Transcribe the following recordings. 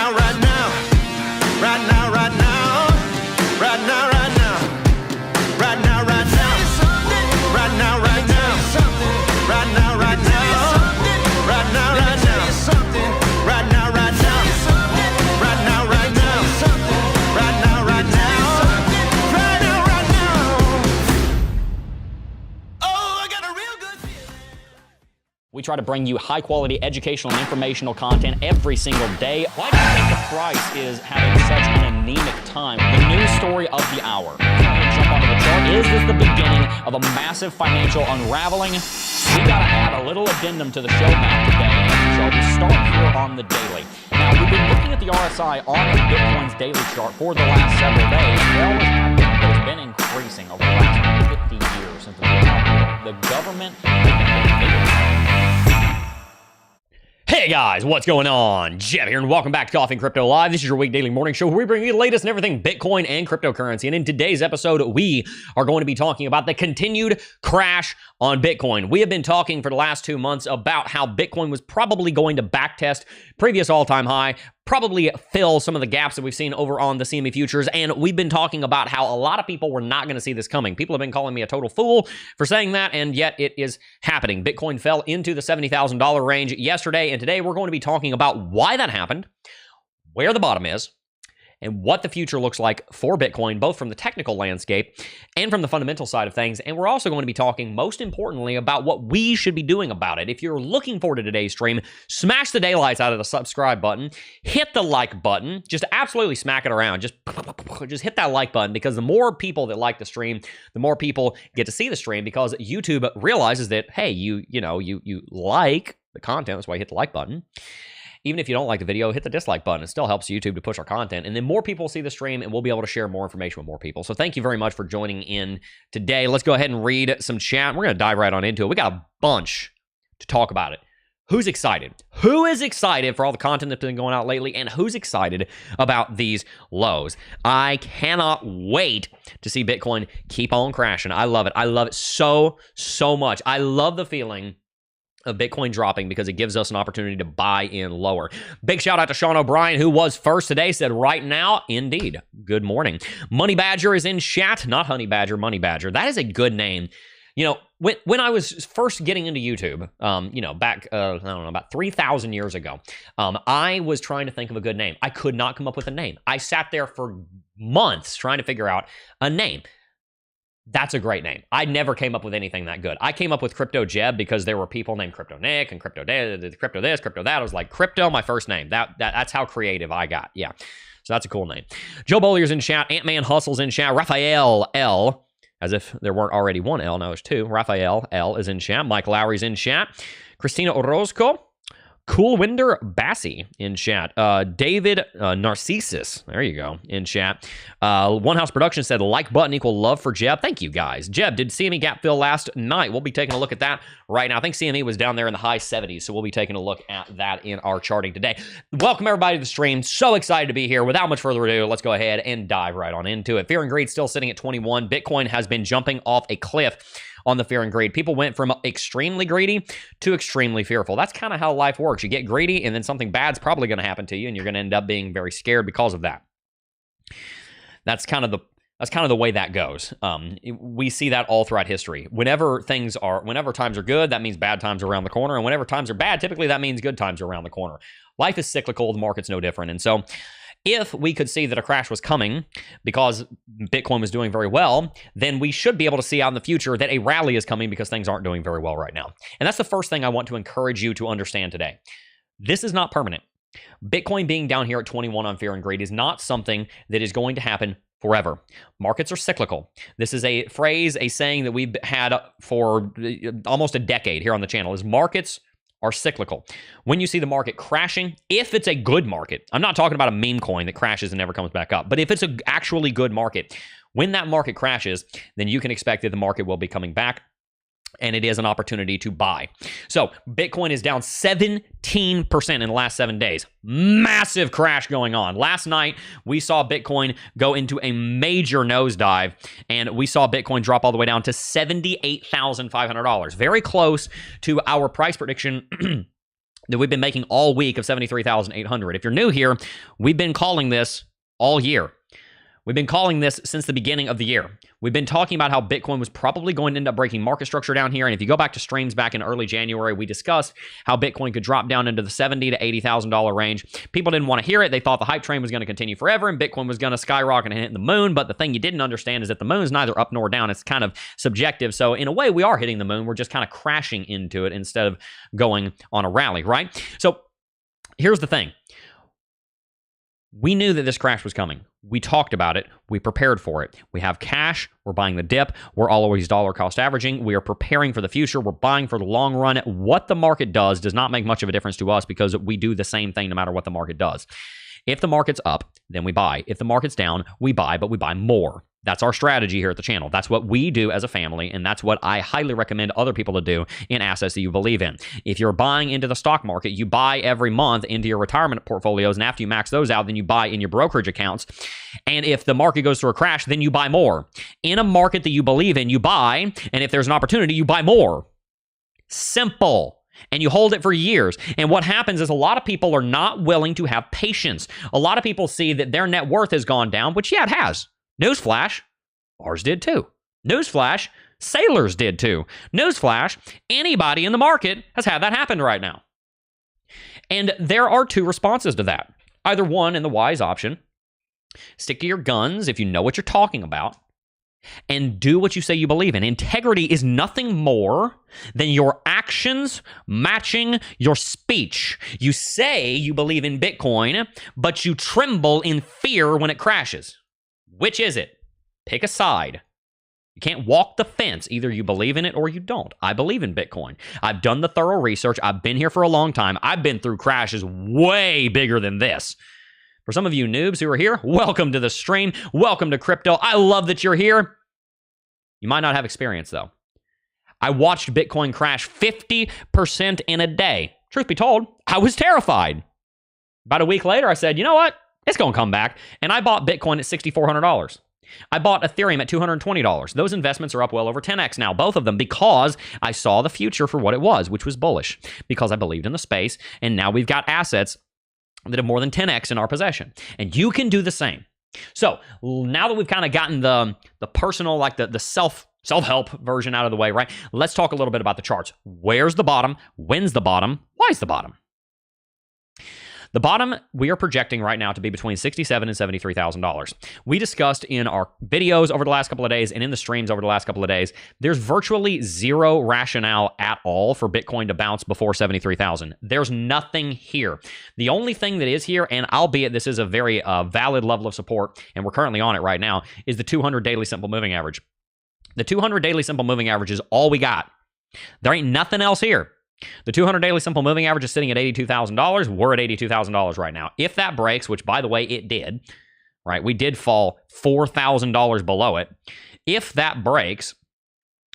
now, right now. Right now, right now. Right now, right now. Right now, right now. Right now, right now. Right now, right now. Right now, right now. Right now, right now. Right now, right now. Right now, right now. Right now, right now. Oh, I got a real good feeling. We try to bring you high-quality educational and informational content every single day. Why do you think the price is having such an anemic time? The news story of the hour. Jump onto the chart. Is this the beginning of a massive financial unraveling? We gotta add a little addendum to the show map today, shall we start here on the daily. Now, we've been looking at the RSI on Bitcoin's daily chart for the last several days. It always has been, but it's been increasing over the last 50 years since the Vietnam War. The government has been getting bigger. Hey guys, what's going on? Jeb here, and welcome back to Coffee and Crypto Live. This is your week daily morning show where we bring you the latest and everything Bitcoin and cryptocurrency. And in today's episode, we are going to be talking about the continued crash on Bitcoin. We have been talking for the last 2 months about how Bitcoin was probably going to backtest previous all-time high, probably fill some of the gaps that we've seen over on the CME futures. And we've been talking about how a lot of people were not going to see this coming. People have been calling me a total fool for saying that, and yet it is happening. Bitcoin fell into the $70,000 range yesterday, and today we're going to be talking about why that happened, where the bottom is, and what the future looks like for Bitcoin, both from the technical landscape and from the fundamental side of things. And we're also going to be talking, most importantly, about what we should be doing about it. If you're looking forward to today's stream, smash the daylights out of the subscribe button, hit the like button, just absolutely smack it around. Just hit that like button, because the more people that like the stream, the more people get to see the stream, because YouTube realizes that, hey, you like the content. That's why you hit the like button. Even if you don't like the video, hit the dislike button. It still helps YouTube to push our content. And then more people see the stream, and we'll be able to share more information with more people. So thank you very much for joining in today. Let's go ahead and read some chat. We're going to dive right on into it. We got a bunch to talk about it. Who's excited? Who is excited for all the content that's been going out lately? And who's excited about these lows? I cannot wait to see Bitcoin keep on crashing. I love it. I love it so much. I love the feeling of Bitcoin dropping, because it gives us an opportunity to buy in lower. Big shout out to Sean O'Brien, who was first today, said right now, indeed. Good morning. Money Badger is in chat, not Honey Badger, Money Badger. That is a good name. You know, when I was first getting into YouTube, back, I don't know, about 3,000 years ago, I was trying to think of a good name. I could not come up with a name. I sat there for months trying to figure out a name. That's a great name. I never came up with anything that good. I came up with Crypto Jeb because there were people named Crypto Nick and Crypto this, Crypto that. I was like, Crypto, my first name. That's how creative I got. Yeah. So that's a cool name. Joe Bollier's in chat. Ant-Man Hustle's in chat. Raphael L, as if there weren't already one L. Now there's two. Raphael L is in chat. Mike Lowry's in chat. Christina Orozco. Coolwinder Bassi in chat. David Narcissus, there you go, in chat. One House Production said, like button equal love for Jeb. Thank you, guys. Jeb, did CME gap fill last night? We'll be taking a look at that right now. I think CME was down there in the high 70s, so we'll be taking a look at that in our charting today. Welcome, everybody, to the stream. So excited to be here. Without much further ado, let's go ahead and dive right on into it. Fear and Greed still sitting at 21. Bitcoin has been jumping off a cliff on the fear and greed. People went from extremely greedy to extremely fearful. That's kind of how life works. You get greedy, and then something bad's probably going to happen to you, and you're going to end up being very scared because of that. That's kind of the way that goes. We see that all throughout history. Whenever times are good, that means bad times are around the corner, and whenever times are bad, typically that means good times are around the corner. Life is cyclical. The market's no different, and so if we could see that a crash was coming because Bitcoin was doing very well, then we should be able to see out in the future that a rally is coming because things aren't doing very well right now. And that's the first thing I want to encourage you to understand today. This is not permanent. Bitcoin being down here at 21 on fear and greed is not something that is going to happen forever. Markets are cyclical. This is a phrase, a saying that we've had for almost a decade here on the channel, is markets are cyclical. When you see the market crashing, if it's a good market, I'm not talking about a meme coin that crashes and never comes back up, but if it's an actually good market, when that market crashes, then you can expect that the market will be coming back, and it is an opportunity to buy. So Bitcoin is down 17% in the last 7 days. Massive crash going on. Last night, we saw Bitcoin go into a major nosedive, and we saw Bitcoin drop all the way down to $78,500. Very close to our price prediction that we've been making all week of 73,800. If you're new here, we've been calling this all year. We've been calling this since the beginning of the year. We've been talking about how Bitcoin was probably going to end up breaking market structure down here. And if you go back to streams back in early January, we discussed how Bitcoin could drop down into the $70,000 to $80,000 range. People didn't want to hear it. They thought the hype train was going to continue forever and Bitcoin was going to skyrocket and hit the moon. But the thing you didn't understand is that the moon is neither up nor down. It's kind of subjective. So in a way, we are hitting the moon. We're just kind of crashing into it instead of going on a rally, right? So here's the thing. We knew that this crash was coming. We talked about it. We prepared for it. We have cash. We're buying the dip. We're always dollar cost averaging. We are preparing for the future. We're buying for the long run. What the market does not make much of a difference to us because we do the same thing no matter what the market does. If the market's up, then we buy. If the market's down, we buy, but we buy more. That's our strategy here at the channel. That's what we do as a family, and that's what I highly recommend other people to do in assets that you believe in. If you're buying into the stock market, you buy every month into your retirement portfolios, and after you max those out, then you buy in your brokerage accounts. And if the market goes through a crash, then you buy more. In a market that you believe in, you buy, and if there's an opportunity, you buy more. Simple. And you hold it for years. And what happens is a lot of people are not willing to have patience. A lot of people see that their net worth has gone down, which, yeah, it has. Newsflash, ours did too. Newsflash, sailors did too. Newsflash, anybody in the market has had that happen right now. And there are two responses to that. Either one, and the wise option, stick to your guns if you know what you're talking about, and do what you say you believe in. Integrity is nothing more than your actions matching your speech. You say you believe in Bitcoin, but you tremble in fear when it crashes. Which is it? Pick a side. You can't walk the fence. Either you believe in it or you don't. I believe in Bitcoin. I've done the thorough research. I've been here for a long time. I've been through crashes way bigger than this. For some of you noobs who are here, welcome to the stream. Welcome to crypto. I love that you're here. You might not have experience, though. I watched Bitcoin crash 50% in a day. Truth be told, I was terrified. About a week later, I said, you know what? It's going to come back. And I bought Bitcoin at $6,400. I bought Ethereum at $220. Those investments are up well over 10x now, both of them, because I saw the future for what it was, which was bullish, because I believed in the space. And now we've got assets that have more than 10x in our possession. And you can do the same. So now that we've kind of gotten the personal, like the self-help version out of the way, right? Let's talk a little bit about the charts. Where's the bottom? When's the bottom? Why's the bottom? The bottom we are projecting right now to be between $67,000 and $73,000. We discussed in our videos over the last couple of days and in the streams over the last couple of days, there's virtually zero rationale at all for Bitcoin to bounce before 73,000. There's nothing here. The only thing that is here, and albeit this is a very valid level of support, and we're currently on it right now, is the 200 daily simple moving average. The 200 daily simple moving average is all we got. There ain't nothing else here. The 200 daily simple moving average is sitting at $82,000. We're at $82,000 right now. If that breaks, which by the way, it did, right? We did fall $4,000 below it. If that breaks,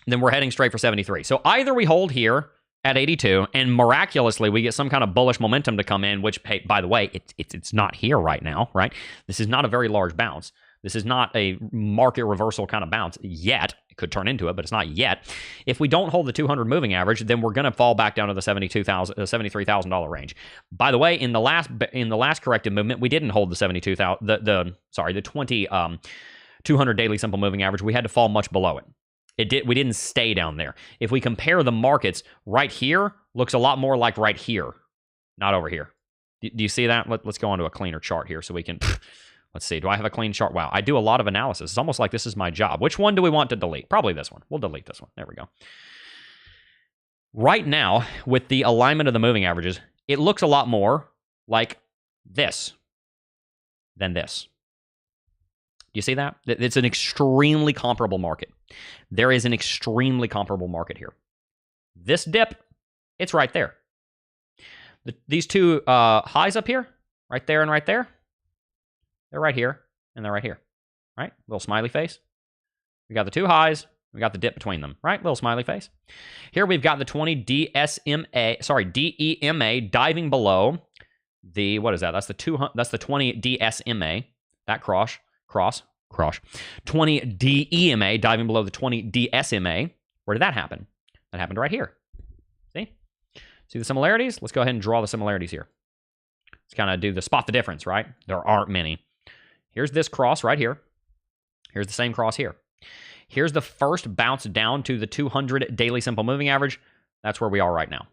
then we're heading straight for 73. So either we hold here at 82 and miraculously we get some kind of bullish momentum to come in, which, hey, by the way, it's not here right now, right? This is not a very large bounce. This is not a market reversal kind of bounce yet. It could turn into it, but it's not yet. If we don't hold the 200 moving average, then we're going to fall back down to the $73,000 range. By the way, in the last corrective movement, we didn't hold the 72,000. The 200 daily simple moving average. We had to fall much below it. We didn't stay down there. If we compare the markets, right here looks a lot more like right here, not over here. Do you see that? Let's go on to a cleaner chart here so we can. Let's see. Do I have a clean chart? Wow. I do a lot of analysis. It's almost like this is my job. Which one do we want to delete? Probably this one. We'll delete this one. There we go. Right now, with the alignment of the moving averages, it looks a lot more like this than this. Do you see that? It's an extremely comparable market. There is an extremely comparable market here. This dip, it's right there. These two highs up here, right there and right there, they're right here, and they're right here, right? Little smiley face. We got the two highs. We got the dip between them, right? Little smiley face. Here we've got the 20 DEMA diving below the, what is that? That's the 20 DSMA. That cross. 20 DEMA diving below the 20 DSMA. Where did that happen? That happened right here. See? See the similarities? Let's go ahead and draw the similarities here. Let's kind of do the spot the difference, right? There aren't many. Here's this cross right here. Here's the same cross here. Here's the first bounce down to the 200 daily simple moving average. That's where we are right now.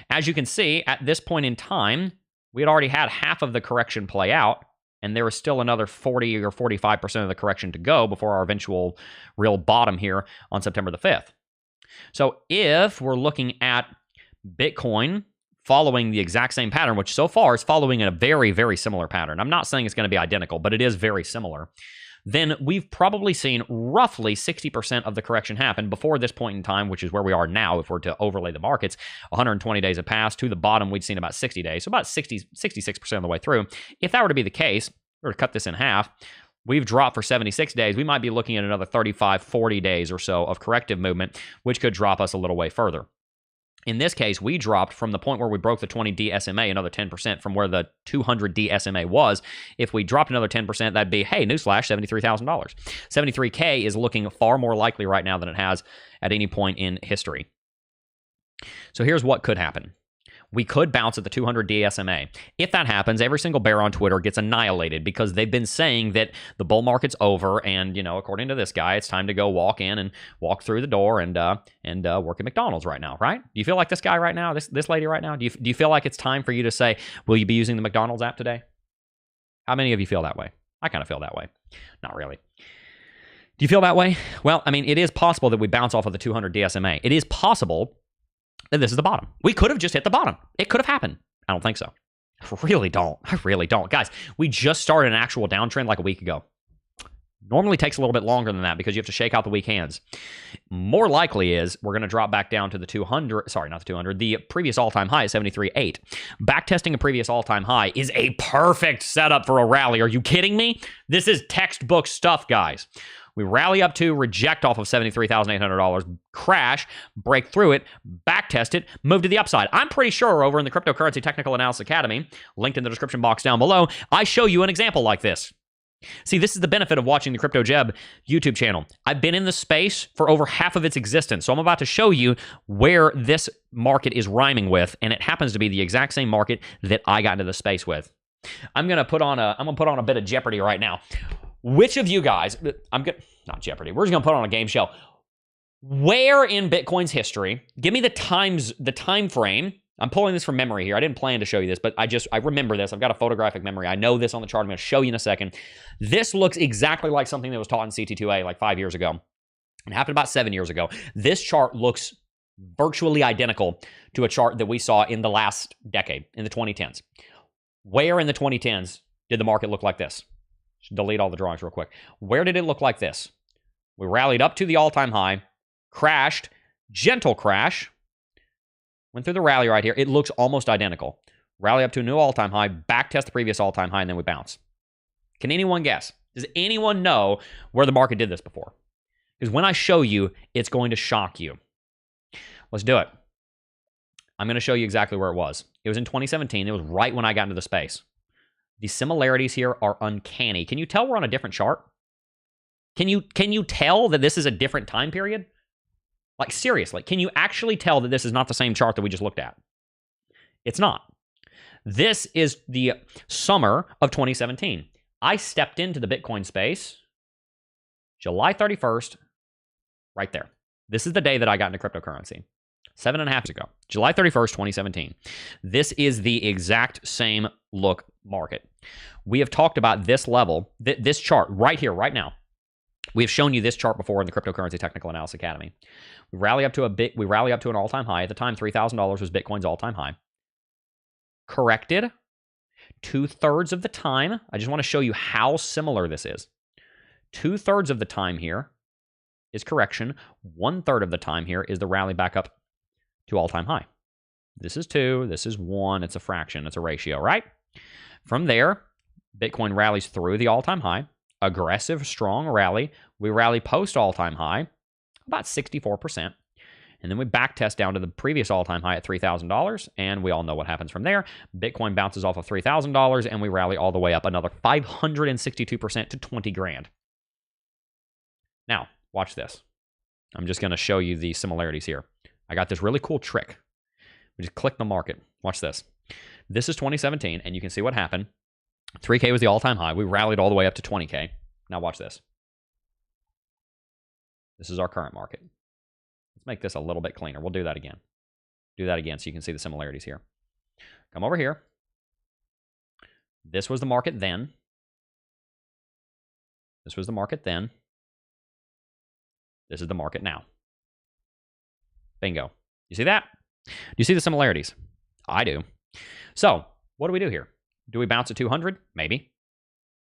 As you can see, at this point in time, we had already had half of the correction play out, and there was still another 40 or 45% of the correction to go before our eventual real bottom here on September the 5th. So if we're looking at Bitcoin following the exact same pattern, which so far is following a very, very similar pattern. I'm not saying it's going to be identical, but it is very similar. Then we've probably seen roughly 60% of the correction happen before this point in time, which is where we are now. If we're to overlay the markets, 120 days have passed. To the bottom, we'd seen about 60 days, so about 66% of the way through. If that were to be the case, or to cut this in half, we've dropped for 76 days. We might be looking at another 35, 40 days or so of corrective movement, which could drop us a little way further. In this case, we dropped from the point where we broke the 20D SMA another 10% from where the 200D SMA was. If we dropped another 10%, that'd be, hey, newsflash, $73,000. 73K is looking far more likely right now than it has at any point in history. So here's what could happen. We could bounce at the 200D SMA. If that happens, every single bear on Twitter gets annihilated because they've been saying that the bull market's over and, you know, according to this guy, it's time to go walk in and walk through the door and work at McDonald's right now, right? Do you feel like this guy right now, this lady right now? Do you feel like it's time for you to say, will you be using the McDonald's app today? How many of you feel that way? I kind of feel that way. Not really. Do you feel that way? Well, I mean, it is possible that we bounce off of the 200D SMA. It is possible that this is the bottom. We could have just hit the bottom. It could have happened. I don't think so. I really don't. Guys, we just started an actual downtrend like a week ago. Normally takes a little bit longer than that because you have to shake out the weak hands. More likely is we're going to drop back down to the 200, sorry, not the 200, the previous all-time high is 73.8. Backtesting a previous all-time high is a perfect setup for a rally. Are you kidding me? This is textbook stuff, guys. We rally up to, reject off of $73,800, crash, break through it, backtest it, move to the upside. I'm pretty sure over in the Cryptocurrency Technical Analysis Academy, linked in the description box down below, I show you an example like this. See, this is the benefit of watching the Crypto Jeb YouTube channel. I've been in the space for over half of its existence, so I'm about to show you where this market is rhyming with, and it happens to be the exact same market that I got into the space with. I'm gonna put on a bit of Jeopardy right now. Which of you guys, not Jeopardy, we're just gonna put on a game show. Where in Bitcoin's history, give me the time frame. I'm pulling this from memory here. I didn't plan to show you this, but I remember this. I've got a photographic memory. I know this on the chart. I'm going to show you in a second. This looks exactly like something that was taught in CT2A like 5 years ago. It happened about 7 years ago. This chart looks virtually identical to a chart that we saw in the last decade, in the 2010s. Where in the 2010s did the market look like this? Should delete all the drawings real quick. Where did it look like this? We rallied up to the all-time high, crashed, gentle crash, went through the rally right here. It looks almost identical. Rally up to a new all-time high, backtest the previous all-time high, and then we bounce. Can anyone guess? Does anyone know where the market did this before? Because when I show you, it's going to shock you. Let's do it. I'm going to show you exactly where it was. It was in 2017. It was right when I got into the space. The similarities here are uncanny. Can you tell we're on a different chart? Can you tell that this is a different time period? Like, seriously, can you actually tell that this is not the same chart that we just looked at? It's not. This is the summer of 2017. I stepped into the Bitcoin space July 31st, right there. This is the day that I got into cryptocurrency. 7.5 years ago, July 31st, 2017. This is the exact same look market. We have talked about this level, this chart right here, right now. We have shown you this chart before in the Cryptocurrency Technical Analysis Academy. We rally up to an all-time high. At the time, $3,000 was Bitcoin's all-time high. Corrected 2/3 of the time. I just want to show you how similar this is. 2/3 of the time here is correction. 1/3 of the time here is the rally back up to all-time high. This is 2. This is 1. It's a fraction. It's a ratio, right? From there, Bitcoin rallies through the all-time high. Aggressive, strong rally. We rally post all-time high, about 64%. And then we backtest down to the previous all-time high at $3,000. And we all know what happens from there. Bitcoin bounces off of $3,000 and we rally all the way up another 562% to 20 grand. Now, watch this. I'm just going to show you the similarities here. I got this really cool trick. We just click the market. Watch this. This is 2017, and you can see what happened. 3K was the all-time high. We rallied all the way up to 20K. Now watch this. This is our current market. Let's make this a little bit cleaner. We'll do that again. Do that again so you can see the similarities here. Come over here. This was the market then. This was the market then. This is the market now. Bingo. You see that? Do you see the similarities? I do. So, what do we do here? Do we bounce at 200? Maybe.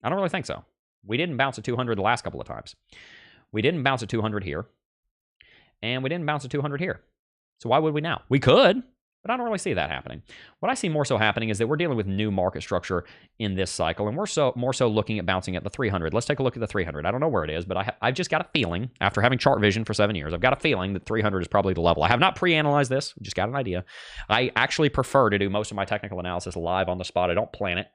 I don't really think so. We didn't bounce at 200 the last couple of times. We didn't bounce at 200 here. And we didn't bounce at 200 here. So why would we now? We could, but I don't really see that happening. What I see more so happening is that we're dealing with new market structure in this cycle, and we're more so looking at bouncing at the 300. Let's take a look at the 300. I don't know where it is, but I've just got a feeling, after having chart vision for 7 years, I've got a feeling that 300 is probably the level. I have not pre-analyzed this, just got an idea. I actually prefer to do most of my technical analysis live on the spot. I don't plan it.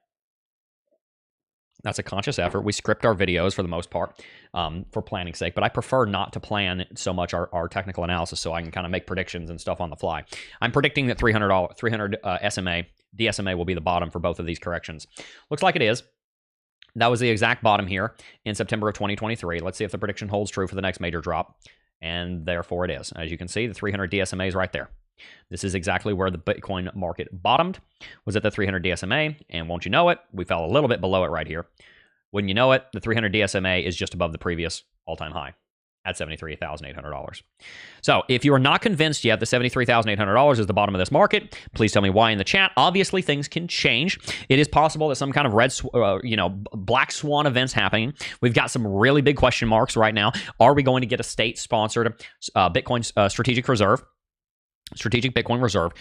That's a conscious effort. We script our videos for the most part for planning's sake, but I prefer not to plan so much our technical analysis so I can kind of make predictions and stuff on the fly. I'm predicting that 300 SMA, DSMA will be the bottom for both of these corrections. Looks like it is. That was the exact bottom here in September of 2023. Let's see if the prediction holds true for the next major drop, and therefore it is. As you can see, the 300 DSMA is right there. This is exactly where the Bitcoin market bottomed, was at the 300 DSMA, and won't you know it, we fell a little bit below it right here. Wouldn't you know it, the 300 DSMA is just above the previous all-time high at $73,800. So if you are not convinced yet that $73,800 is the bottom of this market, please tell me why in the chat. Obviously, things can change. It is possible that some kind of black swan events happening. We've got some really big question marks right now. Are we going to get a state-sponsored Bitcoin strategic Bitcoin reserve,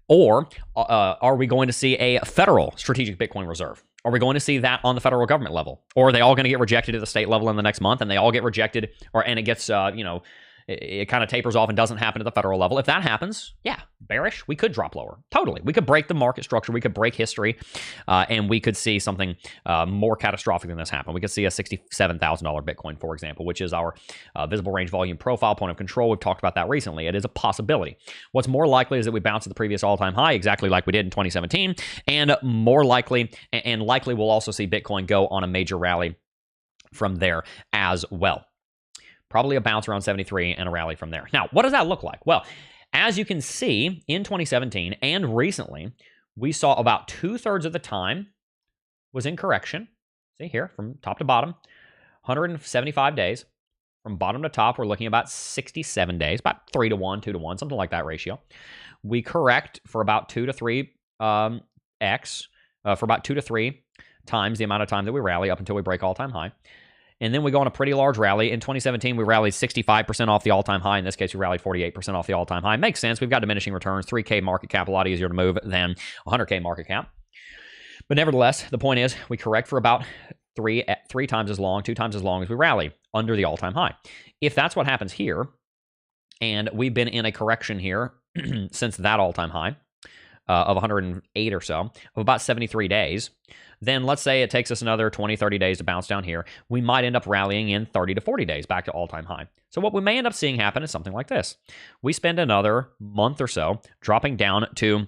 or are we going to see a federal strategic Bitcoin reserve? Are we going to see that on the federal government level, or are they all going to get rejected at the state level in the next month, and they all get rejected, and it gets it kind of tapers off and doesn't happen at the federal level? If that happens, yeah, bearish, we could drop lower. Totally. We could break the market structure. We could break history, and we could see something more catastrophic than this happen. We could see a $67,000 Bitcoin, for example, which is our visible range volume profile point of control. We've talked about that recently. It is a possibility. What's more likely is that we bounce at the previous all-time high, exactly like we did in 2017, and more likely, and likely we'll also see Bitcoin go on a major rally from there as well. Probably a bounce around 73 and a rally from there. Now, what does that look like? Well, as you can see, in 2017 and recently, we saw about 2/3 of the time was in correction. See here, from top to bottom, 175 days. From bottom to top, we're looking at about 67 days, about 3 to 1, 2 to 1, something like that ratio. We correct for about 2 to 3 X, for about 2 to 3 times the amount of time that we rally up until we break all-time high. And then we go on a pretty large rally. In 2017, we rallied 65% off the all-time high. In this case, we rallied 48% off the all-time high. Makes sense. We've got diminishing returns. 3K market cap, a lot easier to move than 100K market cap. But nevertheless, the point is we correct for about three times as long, 2 times as long as we rally under the all-time high. If that's what happens here, and we've been in a correction here since that all-time high of 108 or so, of about 73 days, then let's say it takes us another 20, 30 days to bounce down here. We might end up rallying in 30 to 40 days back to all-time high. So what we may end up seeing happen is something like this. We spend another month or so dropping down to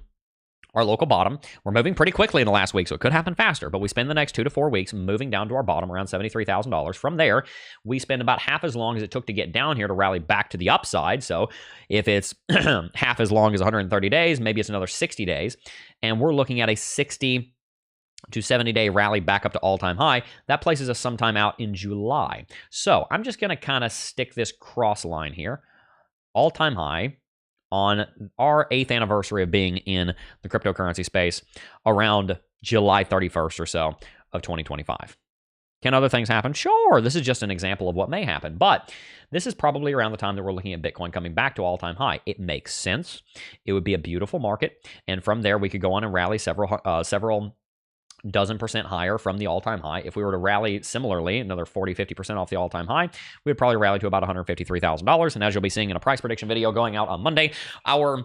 our local bottom. We're moving pretty quickly in the last week, so it could happen faster, but we spend the next 2 to 4 weeks moving down to our bottom around $73,000. From there, we spend about half as long as it took to get down here to rally back to the upside. So if it's half as long as 130 days, maybe it's another 60 days, and we're looking at a 60 to 70-day rally back up to all-time high. That places us sometime out in July. So I'm just going to kind of stick this cross line here. All-time high on our 8th anniversary of being in the cryptocurrency space around July 31st or so of 2025. Can other things happen? Sure. This is just an example of what may happen, but this is probably around the time that we're looking at Bitcoin coming back to all-time high. It makes sense. It would be a beautiful market, and from there we could go on and rally several dozen percent higher from the all-time high. If we were to rally similarly, another 40-50% off the all-time high, we would probably rally to about $153,000. And as you'll be seeing in a price prediction video going out on Monday, our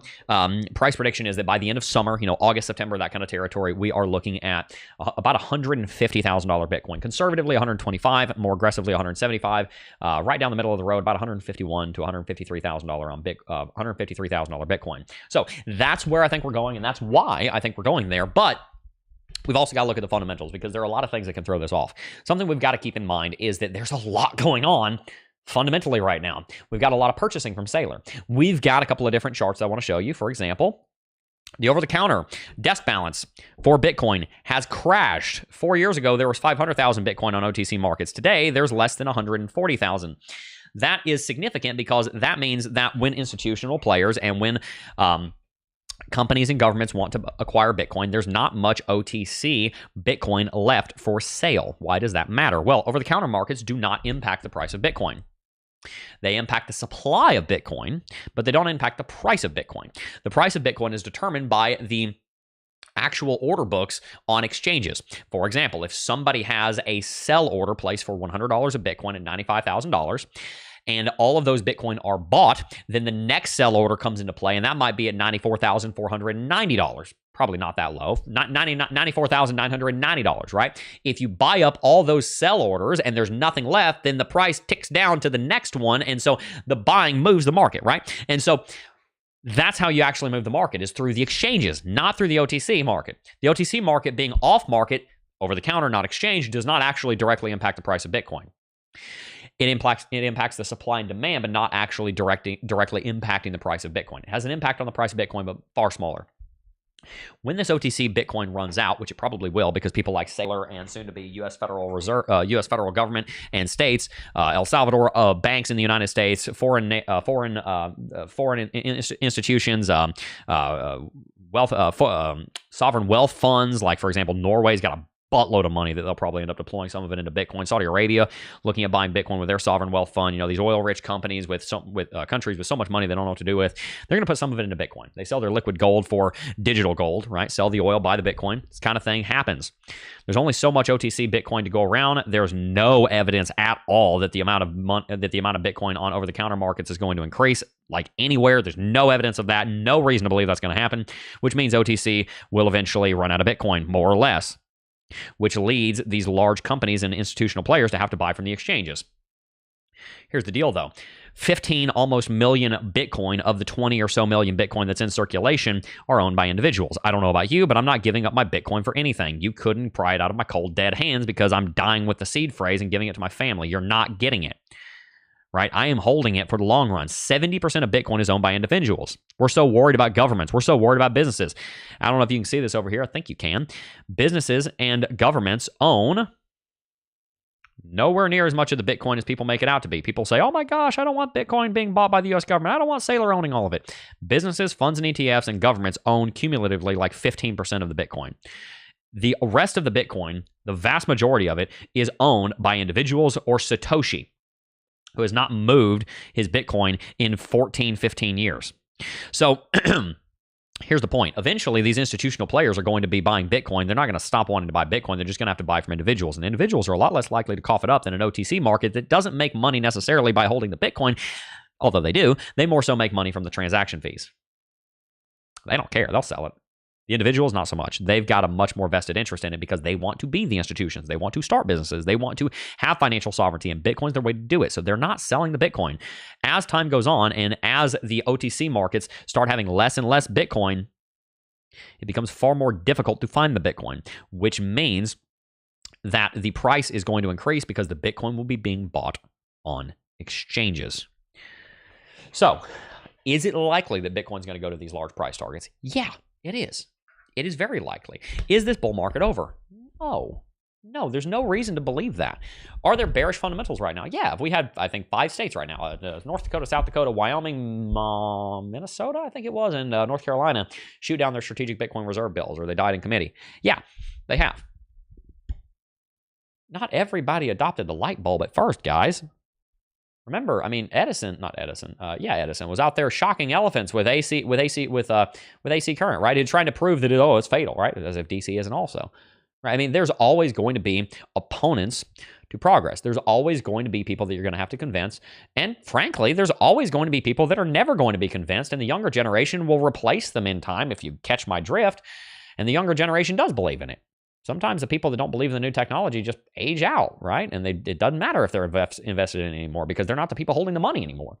price prediction is that by the end of summer, August, September, that kind of territory, we are looking at about $150,000 Bitcoin. Conservatively, 125, more aggressively, 175. Right down the middle of the road, about $151,000 to $153,000 on $153,000 Bitcoin. So that's where I think we're going, and that's why I think we're going there. But we've also got to look at the fundamentals, because there are a lot of things that can throw this off. Something we've got to keep in mind is that there's a lot going on fundamentally right now. We've got a lot of purchasing from Saylor. We've got a couple of different charts I want to show you. For example, the over-the-counter desk balance for Bitcoin has crashed. 4 years ago, there was 500,000 Bitcoin on OTC markets. Today, there's less than 140,000. That is significant because that means that when institutional players and when companies and governments want to acquire Bitcoin, there's not much OTC Bitcoin left for sale. Why does that matter? Well, over-the-counter markets do not impact the price of Bitcoin. They impact the supply of Bitcoin, but they don't impact the price of Bitcoin. The price of Bitcoin is determined by the actual order books on exchanges. For example, if somebody has a sell order placed for $100 of Bitcoin at $95,000, and all of those Bitcoin are bought, then the next sell order comes into play, and that might be at $94,490. Probably not that low, $94,990, right? If you buy up all those sell orders and there's nothing left, then the price ticks down to the next one, and so the buying moves the market, right? And so that's how you actually move the market, is through the exchanges, not through the OTC market. The OTC market being off market, over the counter, not exchange, does not actually directly impact the price of Bitcoin. It impacts the supply and demand, but not actually directly impacting the price of Bitcoin. It has an impact on the price of Bitcoin, but far smaller. When this OTC Bitcoin runs out, which it probably will, because people like Saylor and soon to be U.S. Federal Reserve, U.S. federal government and states, El Salvador, banks in the United States, foreign institutions, sovereign wealth funds, like for example, Norway's got a buttload of money that they'll probably end up deploying some of it into Bitcoin. Saudi Arabia looking at buying Bitcoin with their sovereign wealth fund. These oil-rich companies with countries with so much money they don't know what to do with. They're going to put some of it into Bitcoin. They sell their liquid gold for digital gold, right? Sell the oil, buy the Bitcoin. This kind of thing happens. There's only so much OTC Bitcoin to go around. There's no evidence at all that the amount of Bitcoin on over-the-counter markets is going to increase. Like anywhere, there's no evidence of that. No reason to believe that's going to happen, which means OTC will eventually run out of Bitcoin, more or less, which leads these large companies and institutional players to have to buy from the exchanges. Here's the deal, though. 15 almost million Bitcoin of the 20 or so million Bitcoin that's in circulation are owned by individuals. I don't know about you, but I'm not giving up my Bitcoin for anything. You couldn't pry it out of my cold, dead hands because I'm dying with the seed phrase and giving it to my family. You're not getting it. Right? I am holding it for the long run. 70% of Bitcoin is owned by individuals. We're so worried about governments. We're so worried about businesses. I don't know if you can see this over here. I think you can. Businesses and governments own nowhere near as much of the Bitcoin as people make it out to be. People say, oh my gosh, I don't want Bitcoin being bought by the U.S. government. I don't want Saylor owning all of it. Businesses, funds and ETFs, and governments own cumulatively like 15% of the Bitcoin. The rest of the Bitcoin, the vast majority of it, is owned by individuals or Satoshi, who has not moved his Bitcoin in 14, 15 years. So here's the point. Eventually, these institutional players are going to be buying Bitcoin. They're not going to stop wanting to buy Bitcoin. They're just going to have to buy from individuals. And individuals are a lot less likely to cough it up than an OTC market that doesn't make money necessarily by holding the Bitcoin, although they do. They more so make money from the transaction fees. They don't care. They'll sell it. The individuals, not so much. They've got a much more vested interest in it because they want to be the institutions. They want to start businesses. They want to have financial sovereignty, and Bitcoin's their way to do it. So they're not selling the Bitcoin. As time goes on and as the OTC markets start having less and less Bitcoin, it becomes far more difficult to find the Bitcoin, which means that the price is going to increase because the Bitcoin will be being bought on exchanges. So, is it likely that Bitcoin's going to go to these large price targets? Yeah, it is. It is very likely. Is this bull market over? No, there's no reason to believe that. Are there bearish fundamentals right now? Yeah, we had, I think, 5 states right now. North Dakota, South Dakota, Wyoming, Minnesota, I think it was, and North Carolina shoot down their strategic Bitcoin reserve bills, or they died in committee. Yeah, they have. Not everybody adopted the light bulb at first, guys. Remember, I mean, Edison was out there shocking elephants with AC current, right? He's trying to prove that it's fatal, right? As if DC isn't also, right? I mean, there's always going to be opponents to progress. There's always going to be people that you're going to have to convince. And frankly, there's always going to be people that are never going to be convinced, and the younger generation will replace them in time, if you catch my drift. And the younger generation does believe in it. Sometimes the people that don't believe in the new technology just age out, right? And it doesn't matter if they're invested in it anymore because they're not the people holding the money anymore.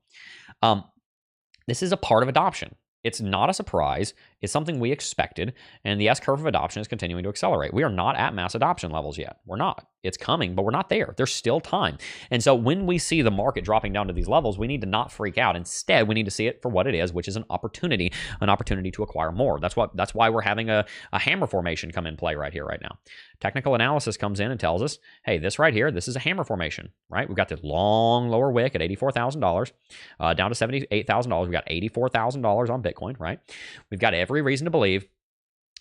This is a part of adoption. It's not a surprise. It's something we expected, and the S-curve of adoption is continuing to accelerate. We are not at mass adoption levels yet. We're not. It's coming, but we're not there. There's still time. And so when we see the market dropping down to these levels, we need to not freak out. Instead, we need to see it for what it is, which is an opportunity to acquire more. That's why we're having a hammer formation come in play right here, right now. Technical analysis comes in and tells us, hey, this right here, this is a hammer formation, right? We've got this long lower wick at $84,000, down to $78,000. We've got $84,000 on Bitcoin, right? We've got every reason to believe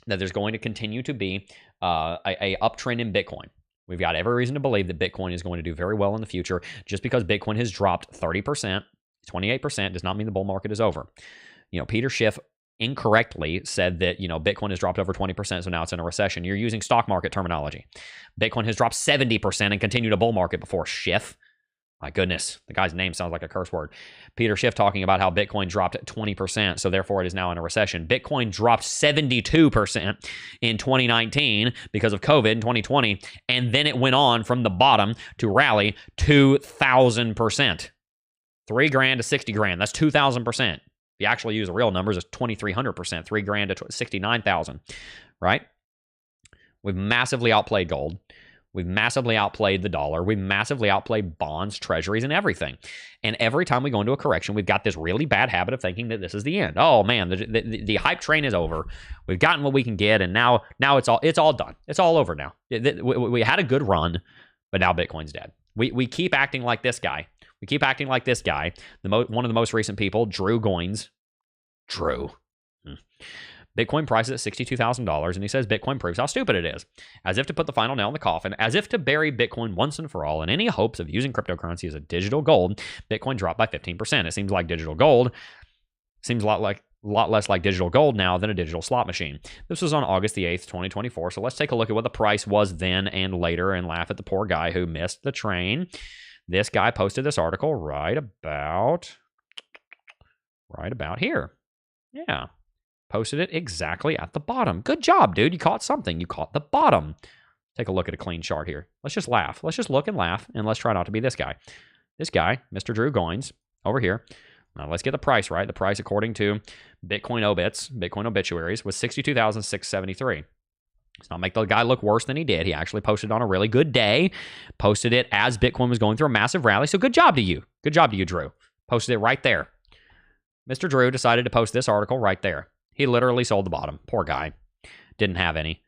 that there's going to continue to be a uptrend in Bitcoin. We've got every reason to believe that Bitcoin is going to do very well in the future. Just because Bitcoin has dropped 30%, 28% does not mean the bull market is over. Peter Schiff incorrectly said that, Bitcoin has dropped over 20%, so now it's in a recession. You're using stock market terminology. Bitcoin has dropped 70% and continued a bull market before. Schiff. My goodness, the guy's name sounds like a curse word. Peter Schiff talking about how Bitcoin dropped 20%, so therefore it is now in a recession. Bitcoin dropped 72% in 2019 because of COVID in 2020, and then it went on from the bottom to rally 2,000%. $3,000 to 60 grand, that's 2,000%. If you actually use the real numbers, it's 2,300%, $3,000 to 69,000, right? We've massively outplayed gold. We've massively outplayed the dollar. We've massively outplayed bonds, treasuries, and everything. And every time we go into a correction, we've got this really bad habit of thinking that this is the end. Oh man, the hype train is over. We've gotten what we can get, and now it's all done. It's all over now. We had a good run, but now Bitcoin's dead. We keep acting like this guy. We keep acting like this guy. One of the most recent people, Drew Goins. Drew. Bitcoin prices at $62,000, and he says Bitcoin proves how stupid it is, as if to put the final nail in the coffin, as if to bury Bitcoin once and for all in any hopes of using cryptocurrency as a digital gold. Bitcoin dropped by 15%. It seems like digital gold seems a lot less like digital gold now than a digital slot machine. This was on August the 8th, 2024. So let's take a look at what the price was then and later and laugh at the poor guy who missed the train. This guy posted this article right about here. Yeah. Posted it exactly at the bottom. Good job, dude. You caught something. You caught the bottom. Take a look at a clean chart here. Let's just laugh. Let's just look and laugh, and let's try not to be this guy. This guy, Mr. Drew Goins, over here. Now let's get the price right. The price, according to Bitcoin Obits, Bitcoin Obituaries, was $62,673. Let's not make the guy look worse than he did. He actually posted on a really good day. Posted it as Bitcoin was going through a massive rally. So good job to you. Good job to you, Drew. Posted it right there. Mr. Drew decided to post this article right there. He literally sold the bottom. Poor guy. Didn't have any.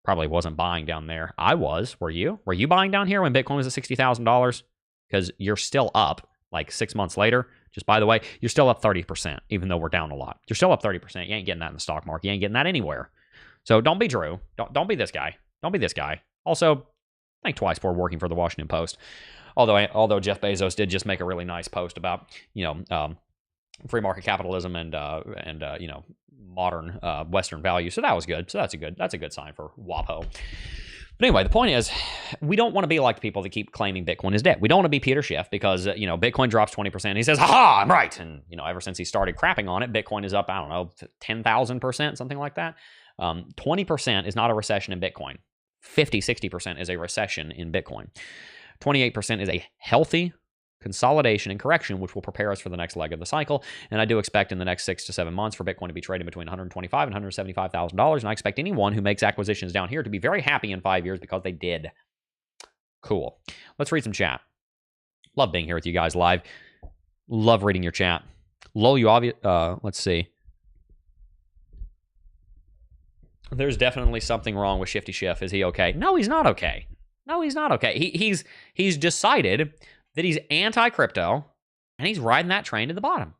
Probably wasn't buying down there. I was. Were you? Were you buying down here when Bitcoin was at $60,000? Because you're still up like 6 months later. Just by the way, you're still up 30%, even though we're down a lot. You're still up 30%. You ain't getting that in the stock market. You ain't getting that anywhere. So don't be Drew. Don't be this guy. Don't be this guy. Also, think twice before working for the Washington Post. Although Jeff Bezos did just make a really nice post about, free market capitalism and modern Western values. So that was good. So that's a good sign for WAPO. But anyway, the point is, we don't want to be like the people that keep claiming Bitcoin is dead. We don't want to be Peter Schiff because, Bitcoin drops 20%. He says, ha, I'm right. And, ever since he started crapping on it, Bitcoin is up, 10,000%, something like that. 20% is not a recession in Bitcoin. 60% is a recession in Bitcoin. 28% is a healthy consolidation and correction, which will prepare us for the next leg of the cycle. And I do expect in the next 6 to 7 months for Bitcoin to be trading between $125,000 and $175,000. And I expect anyone who makes acquisitions down here to be very happy in 5 years because they did. Cool. Let's read some chat. Love being here with you guys live. Love reading your chat. Let's see. There's definitely something wrong with Shifty Schiff. Is he okay? No, he's not okay. No, he's not okay. He's decided that he's anti-crypto, and he's riding that train to the bottom.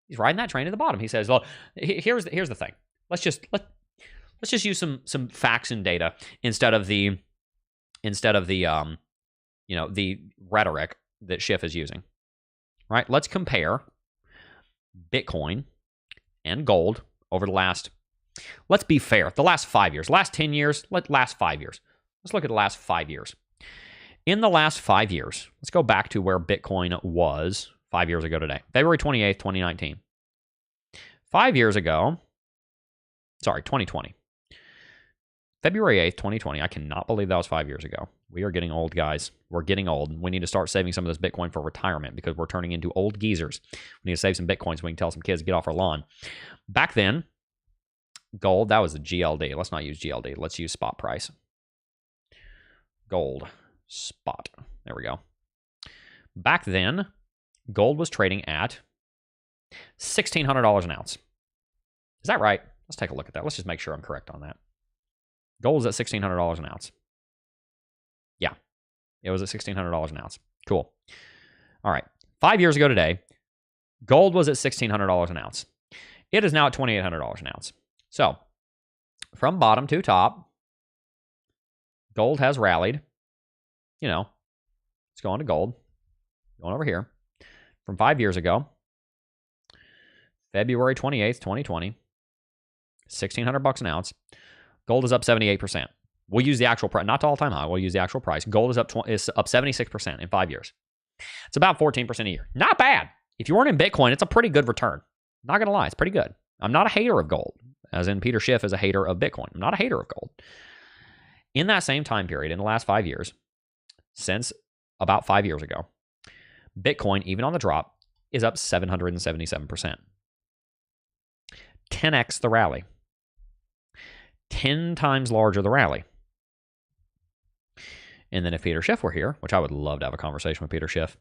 He's riding that train to the bottom. He says, "Well, here's the thing. Let's just use some facts and data instead of the rhetoric that Schiff is using. Right? Let's compare Bitcoin and gold over the last Let's be fair. The last 5 years, last 10 years, last 5 years. Let's look at the last 5 years. In the last 5 years, let's go back to where Bitcoin was 5 years ago today, February 28th, 2019. 5 years ago, 2020. February 8th, 2020. I cannot believe that was 5 years ago. We are getting old, guys. We're getting old. We need to start saving some of this Bitcoin for retirement because we're turning into old geezers. We need to save some Bitcoin so we can tell some kids to get off our lawn. Back then, gold, that was the GLD. Let's not use GLD. Let's use spot price. Gold, spot. There we go. Back then, gold was trading at $1,600 an ounce. Is that right? Let's take a look at that. Let's just make sure I'm correct on that. Gold is at $1,600 an ounce. Yeah, it was at $1,600 an ounce. Cool. All right. 5 years ago today, gold was at $1,600 an ounce. It is now at $2,800 an ounce. So, from bottom to top, gold has rallied. You know, it's going to gold. Going over here. From 5 years ago, February 28th, 2020, $1,600 an ounce. Gold is up 78%. We'll use the actual price, not to all-time high. We'll use the actual price. Gold is up 76% in 5 years. It's about 14% a year. Not bad. If you weren't in Bitcoin, it's a pretty good return. Not going to lie, it's pretty good. I'm not a hater of gold, as in Peter Schiff is a hater of Bitcoin. I'm not a hater of gold. In that same time period, in the last 5 years, since about 5 years ago, Bitcoin, even on the drop, is up 777%. 10x the rally. 10 times larger the rally. And then if Peter Schiff were here, which I would love to have a conversation with Peter Schiff.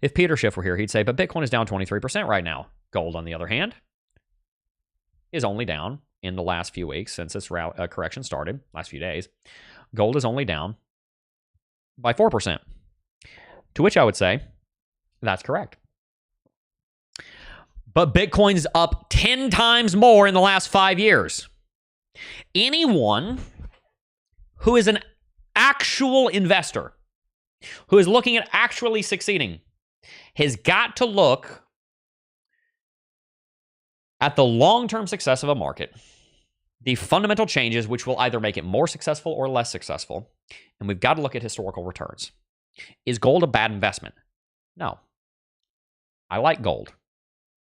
If Peter Schiff were here, he'd say, but Bitcoin is down 23% right now. Gold, on the other hand, is only down in the last few weeks since this correction started, last few days. Gold is only down by 4%. To which I would say, that's correct. But Bitcoin's up 10 times more in the last 5 years. Anyone who is an actual investor, who is looking at actually succeeding, has got to look at the long-term success of a market, the fundamental changes which will either make it more successful or less successful, and we've got to look at historical returns. Is gold a bad investment? No. I like gold.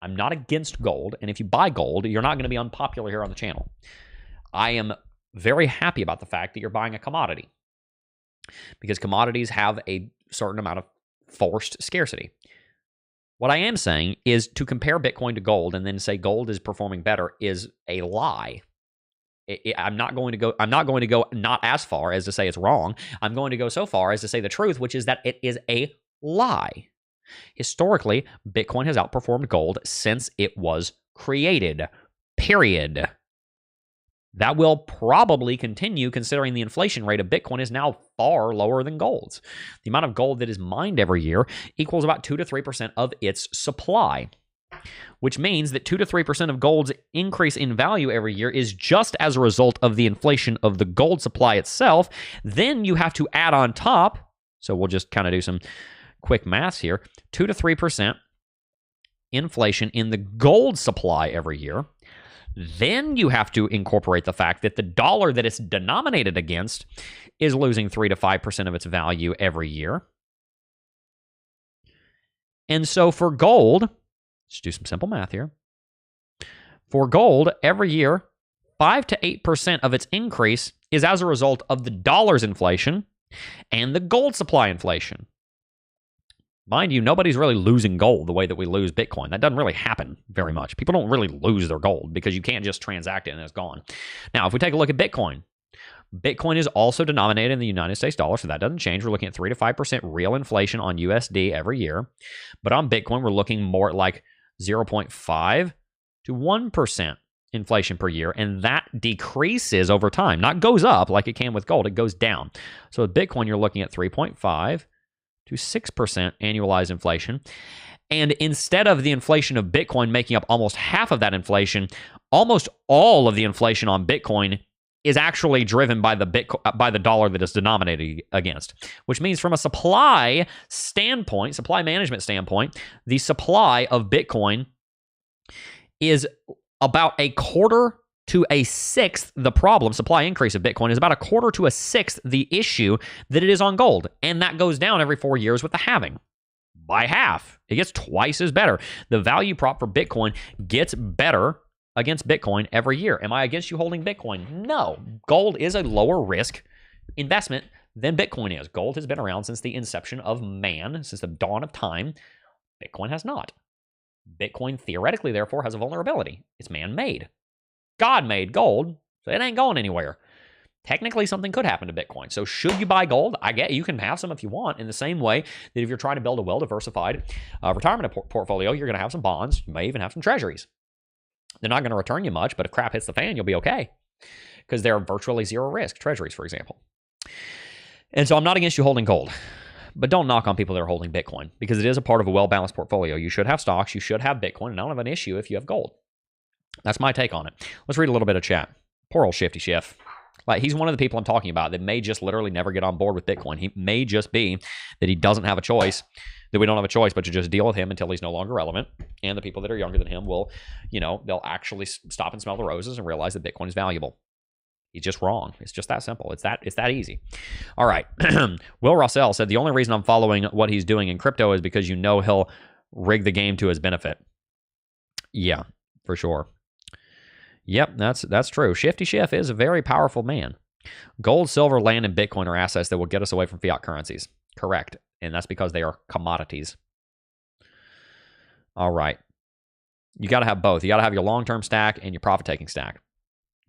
I'm not against gold, and if you buy gold, you're not going to be unpopular here on the channel. I am very happy about the fact that you're buying a commodity because commodities have a certain amount of forced scarcity. What I am saying is to compare Bitcoin to gold and then say gold is performing better is a lie. I'm not going to go not as far as to say it's wrong. I'm going to go so far as to say the truth, which is that it is a lie. Historically, Bitcoin has outperformed gold since it was created. Period. That will probably continue considering the inflation rate of Bitcoin is now far lower than gold's. The amount of gold that is mined every year equals about 2 to 3% of its supply, which means that 2 to 3% of gold's increase in value every year is just as a result of the inflation of the gold supply itself. Then you have to add on top, so we'll just kind of do some quick math here, 2 to 3% inflation in the gold supply every year. Then you have to incorporate the fact that the dollar that it's denominated against is losing 3 to 5% of its value every year. And so for gold, let's do some simple math here. For gold, every year, 5 to 8% of its increase is as a result of the dollar's inflation and the gold supply inflation. Mind you, nobody's really losing gold the way that we lose Bitcoin. That doesn't really happen very much. People don't really lose their gold because you can't just transact it and it's gone. Now, if we take a look at Bitcoin, Bitcoin is also denominated in the United States dollar, so that doesn't change. We're looking at 3 to 5% real inflation on USD every year. But on Bitcoin, we're looking more at like 0.5 to 1% inflation per year, and that decreases over time. Not goes up like it can with gold, it goes down. So with Bitcoin, you're looking at 3.5 to 6% annualized inflation. And instead of the inflation of Bitcoin making up almost half of that inflation, almost all of the inflation on Bitcoin is actually driven by the dollar that is denominated against, which means from a supply standpoint, supply management standpoint, the supply of Bitcoin is about a quarter to a sixth the problem, supply increase of Bitcoin, is about a quarter to a sixth the issue that it is on gold. And that goes down every 4 years with the halving. By half. It gets twice as better. The value prop for Bitcoin gets better against Bitcoin every year. Am I against you holding Bitcoin? No. Gold is a lower risk investment than Bitcoin is. Gold has been around since the inception of man, since the dawn of time. Bitcoin has not. Bitcoin theoretically, therefore, has a vulnerability. It's man-made. God made gold, so it ain't going anywhere. Technically, something could happen to Bitcoin. So should you buy gold? I get you can have some if you want, in the same way that if you're trying to build a well-diversified retirement portfolio, you're going to have some bonds. You may even have some treasuries. They're not going to return you much, but if crap hits the fan, you'll be okay because they're virtually zero risk, treasuries, for example. And so I'm not against you holding gold, but don't knock on people that are holding Bitcoin because it is a part of a well-balanced portfolio. You should have stocks. You should have Bitcoin, and I don't have an issue if you have gold. That's my take on it. Let's read a little bit of chat. Poor old Shifty Schiff. Like, he's one of the people I'm talking about that may just literally never get on board with Bitcoin. He may just be that he doesn't have a choice, that we don't have a choice but to just deal with him until he's no longer relevant. And the people that are younger than him will, they'll actually stop and smell the roses and realize that Bitcoin is valuable. He's just wrong. It's just that simple. It's that easy. All right. Will Russell said, the only reason I'm following what he's doing in crypto is because he'll rig the game to his benefit. Yeah, for sure. Yep, that's true. Shifty Schiff is a very powerful man. Gold, silver, land, and Bitcoin are assets that will get us away from fiat currencies. Correct. And that's because they are commodities. All right. You got to have both. You got to have your long-term stack and your profit-taking stack.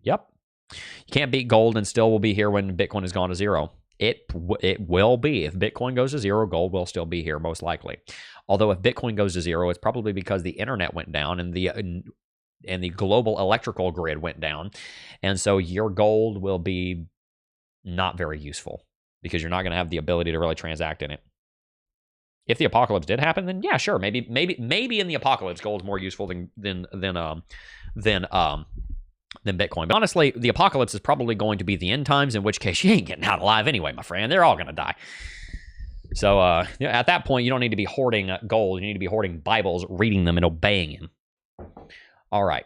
Yep. You can't beat gold and still will be here when Bitcoin has gone to zero. It will be. If Bitcoin goes to zero, gold will still be here, most likely. Although if Bitcoin goes to zero, it's probably because the internet went down and the global electrical grid went down. And so your gold will be not very useful because you're not going to have the ability to really transact in it. If the apocalypse did happen, then yeah, sure. Maybe in the apocalypse, gold's more useful than Bitcoin. But honestly, the apocalypse is probably going to be the end times, in which case you ain't getting out alive anyway, my friend. They're all going to die. So at that point, you don't need to be hoarding gold. You need to be hoarding Bibles, reading them, and obeying him. All right.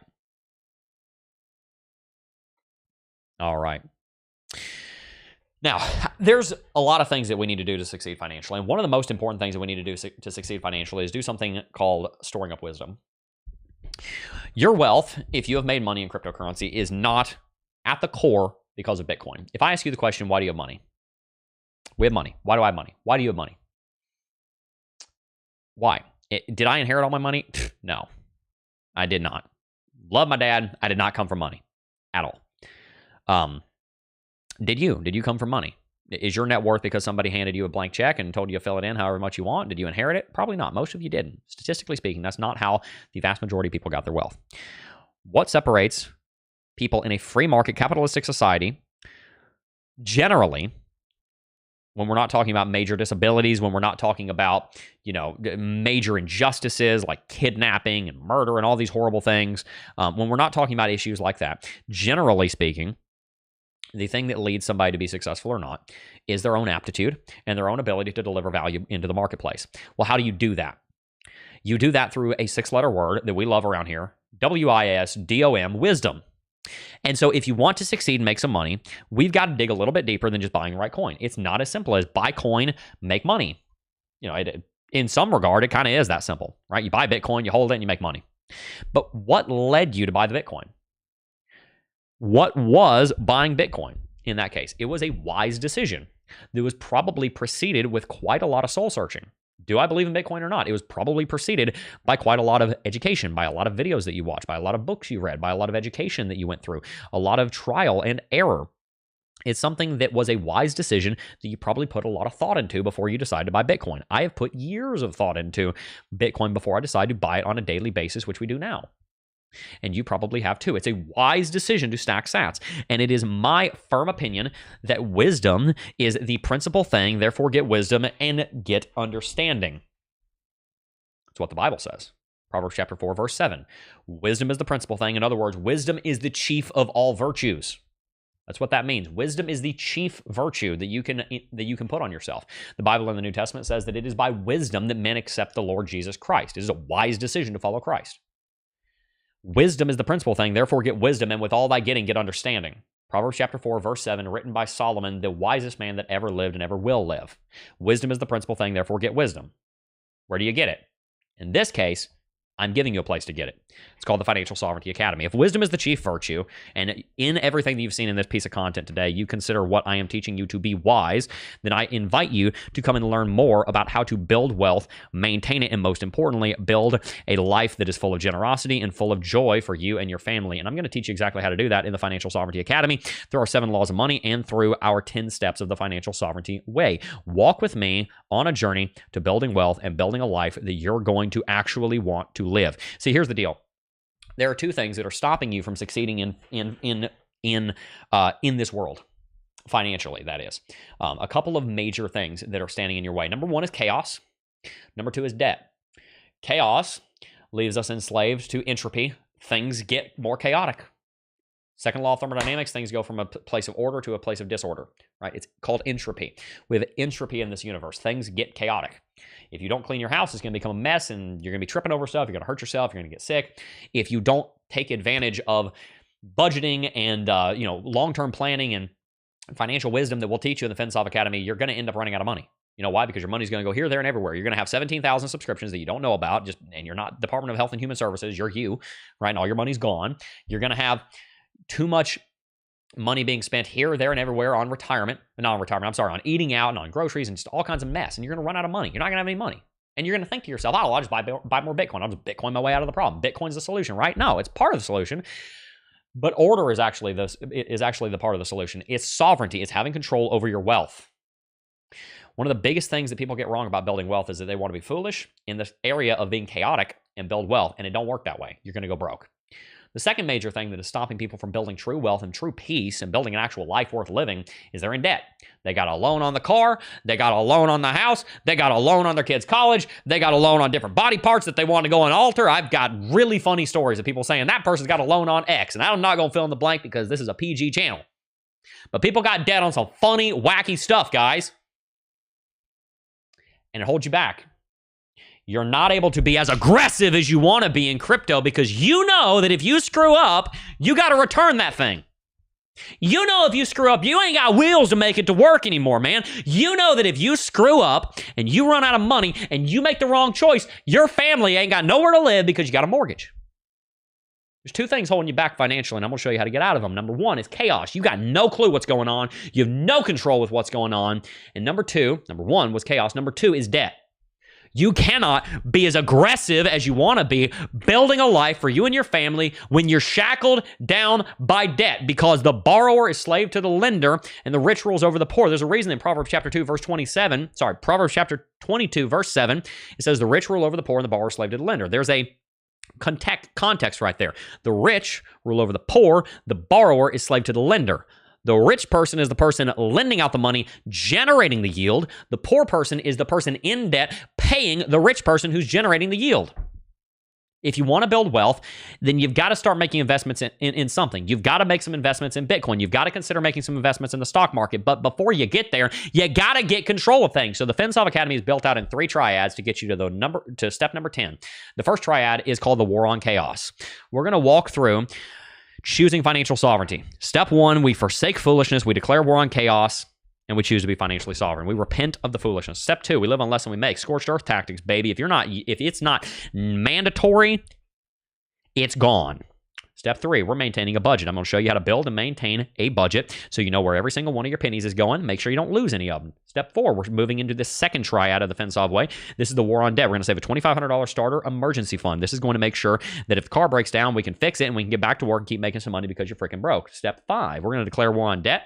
Now, there's a lot of things that we need to do to succeed financially. And one of the most important things that we need to do to succeed financially is do something called storing up wisdom. Your wealth, if you have made money in cryptocurrency, is not at the core because of Bitcoin. If I ask you the question, why do you have money? We have money. Why do I have money? Why do you have money? Why? Did I inherit all my money? No, I did not. Love my dad. I did not come from money at all. Did you come from money? Is your net worth because somebody handed you a blank check and told you to fill it in however much you want? Did you inherit it? Probably not. Most of you didn't. Statistically speaking, that's not how the vast majority of people got their wealth. What separates people in a free market capitalistic society, generally, when we're not talking about major disabilities, when we're not talking about, major injustices like kidnapping and murder and all these horrible things, when we're not talking about issues like that, generally speaking, the thing that leads somebody to be successful or not is their own aptitude and their own ability to deliver value into the marketplace. Well, how do you do that? You do that through a 6-letter word that we love around here, WISDOM, wisdom. And so if you want to succeed and make some money, we've got to dig a little bit deeper than just buying the right coin. It's not as simple as buy coin, make money. In some regard, it kind of is that simple, right? You buy Bitcoin, you hold it, and you make money. But what led you to buy the Bitcoin? What was buying Bitcoin in that case? It was a wise decision that was probably preceded with quite a lot of soul searching. Do I believe in Bitcoin or not? It was probably preceded by quite a lot of education, by a lot of videos that you watched, by a lot of books you read, by a lot of education that you went through, a lot of trial and error. It's something that was a wise decision that you probably put a lot of thought into before you decide to buy Bitcoin. I have put years of thought into Bitcoin before I decided to buy it on a daily basis, which we do now. And you probably have too. It's a wise decision to stack sats. And it is my firm opinion that wisdom is the principal thing. Therefore, get wisdom and get understanding. That's what the Bible says. Proverbs chapter 4, verse 7. Wisdom is the principal thing. In other words, wisdom is the chief of all virtues. That's what that means. Wisdom is the chief virtue that you can put on yourself. The Bible in the New Testament says that it is by wisdom that men accept the Lord Jesus Christ. It is a wise decision to follow Christ. Wisdom is the principal thing, therefore get wisdom, and with all thy getting, get understanding. Proverbs chapter 4, verse 7, written by Solomon, the wisest man that ever lived and ever will live. Wisdom is the principal thing, therefore get wisdom. Where do you get it? In this case, I'm giving you a place to get it. It's called the Financial Sovereignty Academy. If wisdom is the chief virtue, and in everything that you've seen in this piece of content today, you consider what I am teaching you to be wise, then I invite you to come and learn more about how to build wealth, maintain it, and most importantly, build a life that is full of generosity and full of joy for you and your family. And I'm going to teach you exactly how to do that in the Financial Sovereignty Academy through our 7 laws of money and through our 10 steps of the financial sovereignty way. Walk with me on a journey to building wealth and building a life that you're going to actually want to live. See, here's the deal. There are 2 things that are stopping you from succeeding in this world, financially, that is. A couple of major things that are standing in your way. Number 1 is chaos. Number 2 is debt. Chaos leaves us enslaved to entropy. Things get more chaotic. Second law of thermodynamics, things go from a place of order to a place of disorder, right? It's called entropy. We have entropy in this universe. Things get chaotic. If you don't clean your house, it's going to become a mess, and you're going to be tripping over stuff. You're going to hurt yourself. You're going to get sick. If you don't take advantage of budgeting and long-term planning and financial wisdom that we'll teach you in the FinSov Academy, you're going to end up running out of money. You know why? Because your money's going to go here, there, and everywhere. You're going to have 17,000 subscriptions that you don't know about, and you're not Department of Health and Human Services. You're you, right? And all your money's gone. You're going to have too much money being spent here, there, and everywhere on on eating out and on groceries and just all kinds of mess. And you're going to run out of money. You're not going to have any money. And you're going to think to yourself, oh, I'll just buy more Bitcoin. I'll just Bitcoin my way out of the problem. Bitcoin's the solution, right? No, it's part of the solution. But order is actually the part of the solution. It's sovereignty. It's having control over your wealth. One of the biggest things that people get wrong about building wealth is that they want to be foolish in the area of being chaotic and build wealth. And it don't work that way. You're going to go broke. The second major thing that is stopping people from building true wealth and true peace and building an actual life worth living is they're in debt. They got a loan on the car. They got a loan on the house. They got a loan on their kids' college. They got a loan on different body parts that they want to go and alter. I've got really funny stories of people saying that person's got a loan on X, and I'm not going to fill in the blank because this is a PG channel. But people got debt on some funny, wacky stuff, guys. And it holds you back. You're not able to be as aggressive as you want to be in crypto because you know that if you screw up, you got to return that thing. You know if you screw up, you ain't got wheels to make it to work anymore, man. You know that if you screw up and you run out of money and you make the wrong choice, your family ain't got nowhere to live because you got a mortgage. There's 2 things holding you back financially, and I'm going to show you how to get out of them. Number 1 is chaos. You got no clue what's going on. You have no control with what's going on. And number 1 was chaos. Number 2 is debt. You cannot be as aggressive as you want to be building a life for you and your family when you're shackled down by debt because the borrower is slave to the lender and the rich rules over the poor. There's a reason in Proverbs chapter 22, verse 7, it says the rich rule over the poor and the borrower is slave to the lender. There's a context right there. The rich rule over the poor. The borrower is slave to the lender. The rich person is the person lending out the money, generating the yield. The poor person is the person in debt paying the rich person who's generating the yield. If you want to build wealth, then you've got to start making investments in something. You've got to make some investments in Bitcoin. You've got to consider making some investments in the stock market. But before you get there, you got to get control of things. So the FinSov Academy is built out in 3 triads to get you to step number 10. The first triad is called the War on Chaos. We're going to walk through choosing financial sovereignty. Step 1, we forsake foolishness, we declare war on chaos, and we choose to be financially sovereign. We repent of the foolishness. Step 2, we live on less than we make. Scorched earth tactics, baby. If it's not mandatory, it's gone. Step 3, we're maintaining a budget. I'm going to show you how to build and maintain a budget so you know where every single one of your pennies is going. Make sure you don't lose any of them. Step 4, we're moving into this second triad of the FinSov way. This is the war on debt. We're going to save a $2,500 starter emergency fund. This is going to make sure that if the car breaks down, we can fix it and we can get back to work and keep making some money because you're freaking broke. Step 5, we're going to declare war on debt.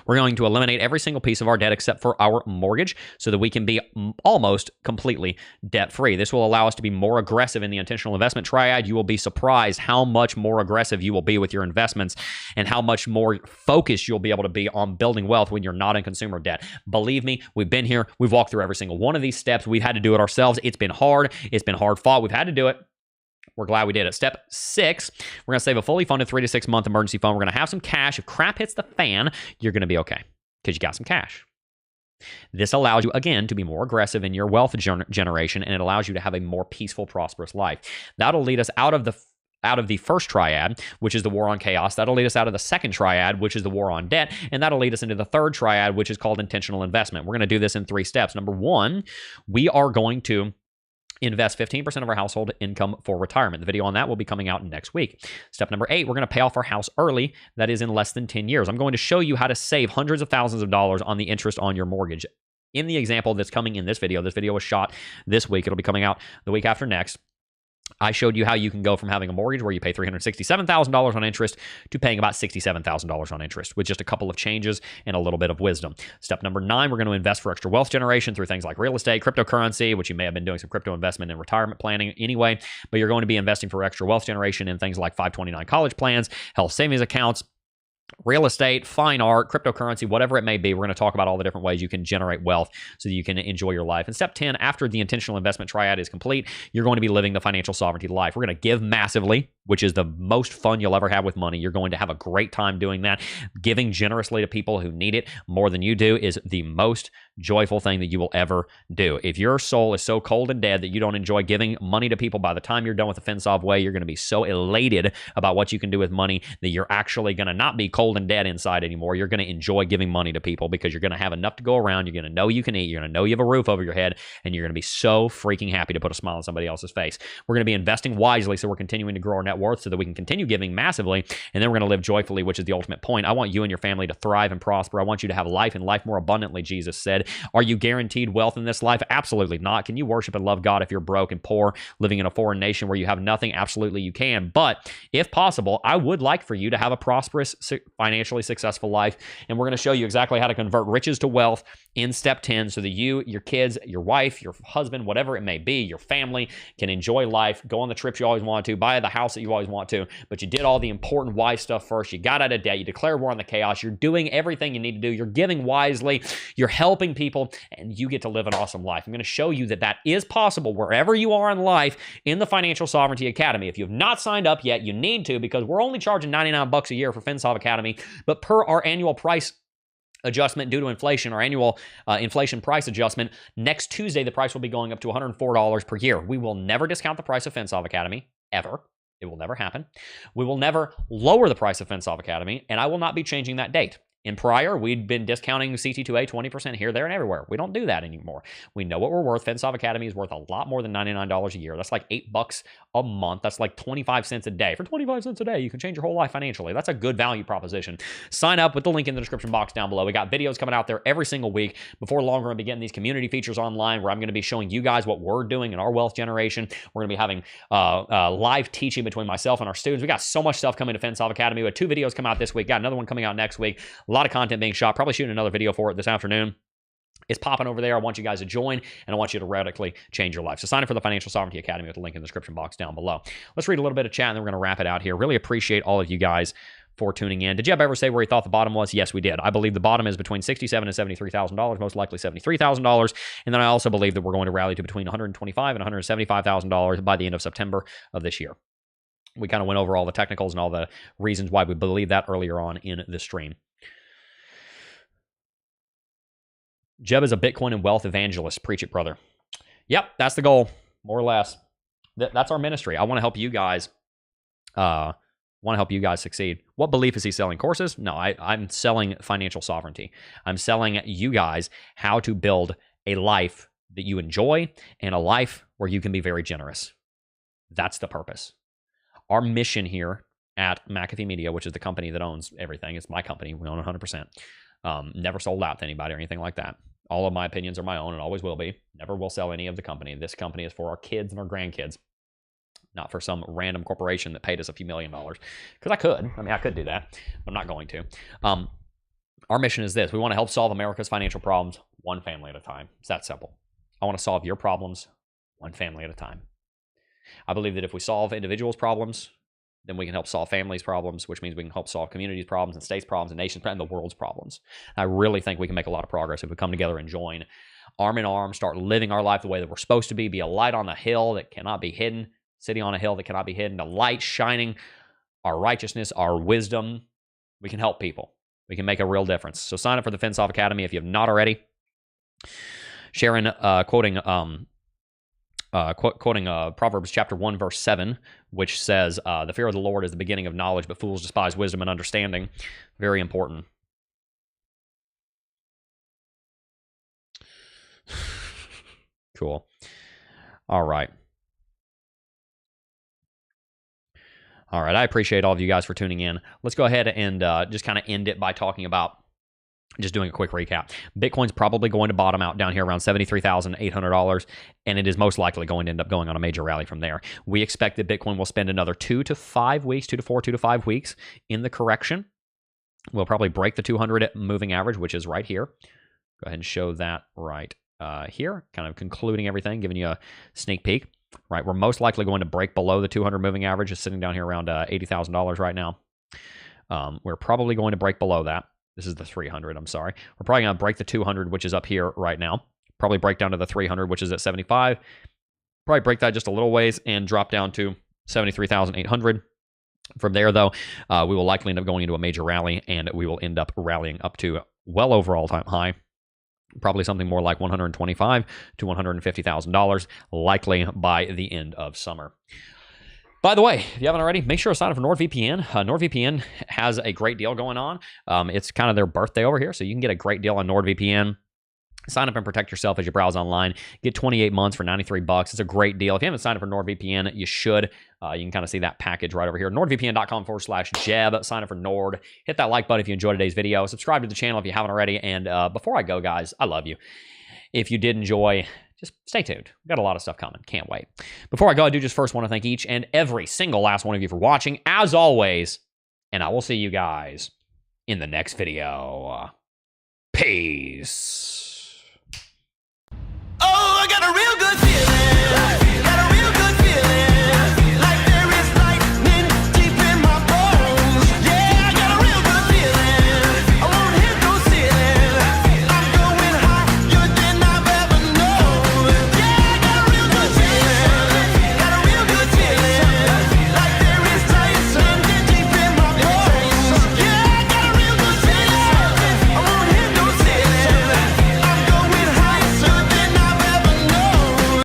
We're going to eliminate every single piece of our debt except for our mortgage so that we can be almost completely debt-free. This will allow us to be more aggressive in the intentional investment triad. You will be surprised how much more aggressive you will be with your investments and how much more focused you'll be able to be on building wealth when you're not in consumer debt. Believe me, we've been here. We've walked through every single one of these steps. We've had to do it ourselves. It's been hard. It's been hard fought. We've had to do it. We're glad we did it. Step 6, we're going to save a fully funded 3 to 6 month emergency fund. We're going to have some cash. If crap hits the fan, you're going to be okay because you got some cash. This allows you, again, to be more aggressive in your wealth generation, and it allows you to have a more peaceful, prosperous life. That'll lead us out of the out of the first triad, which is the war on chaos. That'll lead us out of the second triad, which is the war on debt. And that'll lead us into the third triad, which is called intentional investment. We're going to do this in 3 steps. Number 1, we are going to invest 15% of our household income for retirement. The video on that will be coming out next week. Step number 8, we're going to pay off our house early. That is in less than 10 years. I'm going to show you how to save hundreds of thousands of dollars on the interest on your mortgage. In the example that's coming in this video was shot this week. It'll be coming out the week after next. I showed you how you can go from having a mortgage where you pay $367,000 on interest to paying about $67,000 on interest with just a couple of changes and a little bit of wisdom. Step number 9, we're going to invest for extra wealth generation through things like real estate, cryptocurrency, which you may have been doing some crypto investment and retirement planning anyway, but you're going to be investing for extra wealth generation in things like 529 college plans, health savings accounts, real estate, fine art, cryptocurrency, whatever it may be. We're going to talk about all the different ways you can generate wealth so that you can enjoy your life. And step 10, after the intentional investment triad is complete, you're going to be living the financial sovereignty life. We're going to give massively, which is the most fun you'll ever have with money. You're going to have a great time doing that. Giving generously to people who need it more than you do is the most joyful thing that you will ever do. If your soul is so cold and dead that you don't enjoy giving money to people, by the time you're done with the FinSov way, you're going to be so elated about what you can do with money that you're actually going to not be cold and dead inside anymore. You're going to enjoy giving money to people because you're going to have enough to go around. You're going to know you can eat. You're going to know you have a roof over your head, and you're going to be so freaking happy to put a smile on somebody else's face. We're going to be investing wisely, so we're continuing to grow our net worth so that we can continue giving massively, and then we're going to live joyfully, which is the ultimate point. I want you and your family to thrive and prosper. I want you to have life and life more abundantly, Jesus said. Are you guaranteed wealth in this life? Absolutely not. Can you worship and love God if you're broke and poor, living in a foreign nation where you have nothing? Absolutely you can. But if possible, I would like for you to have a prosperous, financially successful life, and we're going to show you exactly how to convert riches to wealth in step 10 so that you, your kids, your wife, your husband, whatever it may be, your family can enjoy life, go on the trips you always want to, buy the house that you always want to, but you did all the important wise stuff first. You got out of debt. You declared war on the chaos. You're doing everything you need to do. You're giving wisely. You're helping people, and you get to live an awesome life. I'm going to show you that that is possible wherever you are in life in the Financial Sovereignty Academy. If you have not signed up yet, you need to, because we're only charging $99 a year for FinSov Academy, but per our annual price adjustment due to inflation, our annual inflation price adjustment, next Tuesday, the price will be going up to $104 per year. We will never discount the price of FinSov Academy, ever. It will never happen. We will never lower the price of FinSov Academy, and I will not be changing that date. In prior, we'd been discounting CT2A 20% here, there, and everywhere. We don't do that anymore. We know what we're worth. FinSov Academy is worth a lot more than $99 a year. That's like $8 a month. That's like 25 cents a day. For 25 cents a day, you can change your whole life financially. That's a good value proposition. Sign up with the link in the description box down below. We got videos coming out there every single week. Before long, we're going to be getting these community features online where I'm going to be showing you guys what we're doing in our wealth generation. We're going to be having live teaching between myself and our students. We got so much stuff coming to FinSov Academy. We had 2 videos come out this week. Got another one coming out next week. A lot of content being shot. Probably shooting another video for it this afternoon. It's popping over there. I want you guys to join, and I want you to radically change your life. So sign up for the Financial Sovereignty Academy with the link in the description box down below. Let's read a little bit of chat, and then we're going to wrap it out here. Really appreciate all of you guys for tuning in. Did Jeb ever say where he thought the bottom was? Yes, we did. I believe the bottom is between $67,000 and $73,000, most likely $73,000. And then I also believe that we're going to rally to between $125,000 and $175,000 by the end of September of this year. We kind of went over all the technicals and all the reasons why we believe that earlier on in the stream. Jeb is a Bitcoin and wealth evangelist. Preach it, brother. Yep, that's the goal, more or less. That's our ministry. I want to help you guys. Succeed. What belief is he selling? Courses? No, I'm selling financial sovereignty. I'm selling you guys how to build a life that you enjoy and a life where you can be very generous. That's the purpose. Our mission here at McAfee Media, which is the company that owns everything, it's my company. We own 100%. Never sold out to anybody or anything like that. All of my opinions are my own and always will be. Never will sell any of the company. This company is for our kids and our grandkids, not for some random corporation that paid us a few $1 million. Because I could. I could do that. But I'm not going to. Our mission is this. We want to help solve America's financial problems one family at a time. It's that simple. I want to solve your problems one family at a time. I believe that if we solve individuals' problems, then we can help solve families' problems, which means we can help solve communities' problems and states' problems and nations' and the world's problems. And I really think we can make a lot of progress if we come together and join arm in arm, start living our life the way that we're supposed to be a light on a hill that cannot be hidden, city on a hill that cannot be hidden, a light shining our righteousness, our wisdom. We can help people. We can make a real difference. So sign up for the FinSov Academy if you have not already. Sharon quoting quoting Proverbs chapter 1, verse 7, which says, the fear of the Lord is the beginning of knowledge, but fools despise wisdom and understanding. Very important. Cool. All right. All right. I appreciate all of you guys for tuning in. Let's go ahead and just kind of end it by talking about just doing a quick recap. Bitcoin's probably going to bottom out down here around $73,800, and it is most likely going to end up going on a major rally from there. We expect that Bitcoin will spend another 2 to 5 weeks, 2 to 5 weeks in the correction. We'll probably break the 200 moving average, which is right here. Go ahead and show that right here, kind of concluding everything, giving you a sneak peek. Right, we're most likely going to break below the 200 moving average. It's sitting down here around $80,000 right now. We're probably going to break below that. This is the 300, I'm sorry. We're probably going to break the 200, which is up here right now. Probably break down to the 300, which is at 75. Probably break that just a little ways and drop down to 73,800. From there, though, we will likely end up going into a major rally, and we will end up rallying up to well over all-time high. Probably something more like $125,000 to $150,000, likely by the end of summer. By the way, if you haven't already, make sure to sign up for NordVPN. NordVPN has a great deal going on. It's kind of their birthday over here, so you can get a great deal on NordVPN. Sign up and protect yourself as you browse online. Get 28 months for $93. It's a great deal. If you haven't signed up for NordVPN, you should. You can kind of see that package right over here. NordVPN.com/Jeb. Sign up for Nord. Hit that like button if you enjoyed today's video. Subscribe to the channel if you haven't already. And before I go, guys, I love you. If you did enjoy, just stay tuned. We've got a lot of stuff coming. Can't wait. Before I go, I do just first want to thank each and every single last one of you for watching, as always. And I will see you guys in the next video. Peace. Oh, I got a real good feeling.